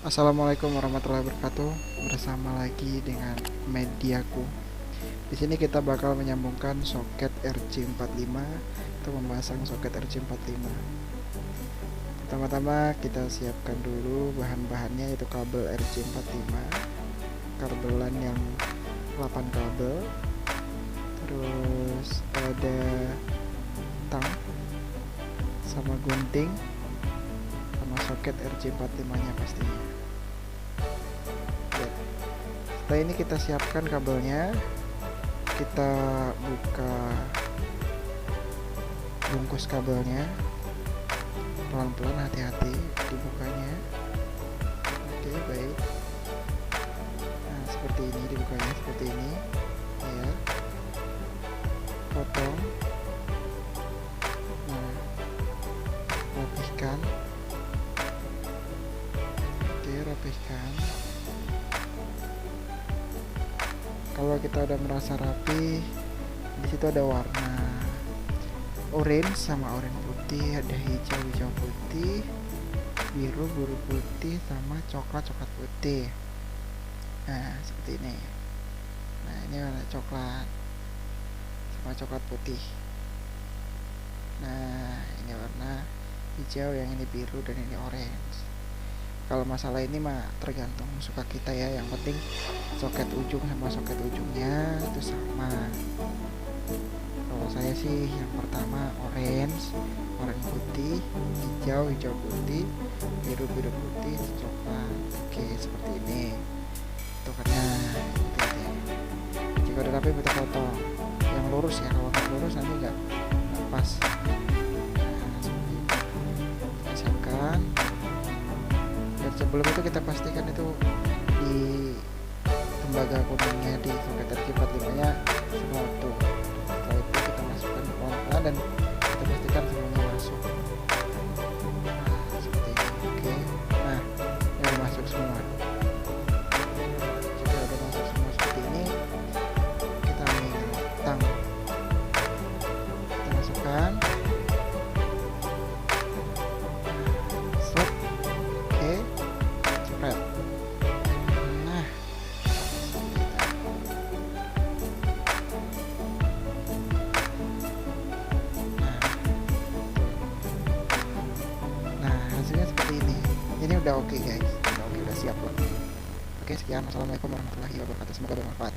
Assalamualaikum warahmatullahi wabarakatuh. Bersama lagi dengan Mediaku. Di sini kita bakal menyambungkan soket RJ45 atau memasang soket RJ45. Pertama-tama kita siapkan dulu bahan-bahannya, yaitu kabel RJ45, kabelan yang 8 kabel, terus ada tang sama gunting sama soket RJ45 nya pastinya. Setelah ini kita siapkan kabelnya, kita buka bungkus kabelnya pelan-pelan, hati-hati dibukanya. Oke, baik. Nah, seperti ini dibukanya, seperti ini ya. Potong. Nah, rapihkan. Oke, rapihkan. Kalau kita udah merasa rapi, di situ ada warna orange sama orange putih, ada hijau hijau putih, biru biru putih, sama coklat coklat putih. Nah, seperti ini. Nah, ini warna coklat sama coklat putih. Nah, ini warna hijau, yang ini biru, dan ini orange. Kalau masalah ini mah tergantung suka kita ya, yang penting soket ujung sama soket ujungnya itu sama. Kalau saya sih yang pertama orange putih, hijau hijau putih, biru biru putih, coklat. Oke, seperti ini tukarnya. Jika udah rapi kita potong yang lurus ya, kalau nggak lurus nanti nggak pas. Nah, seperti itu. Kita siapkan. Dan sebelum itu kita pastikan itu di tembaga kuningnya di soket RJ45 nya semua utuh. Setelah itu kita masukkan pelan-pelan dan kita pastikan semuanya masuk. Nah, seperti ini. Oke. Nah, ini udah masuk semua. Jika udah masuk semua seperti ini, kita ambil tang, kita masukkan. Set. Oke. Cepet. Nah, hasilnya seperti ini. Ini udah oke guys, udah oke, udah siap loh. Oke, sekian. Assalamualaikum warahmatullahi wabarakatuh. Semoga bermanfaat.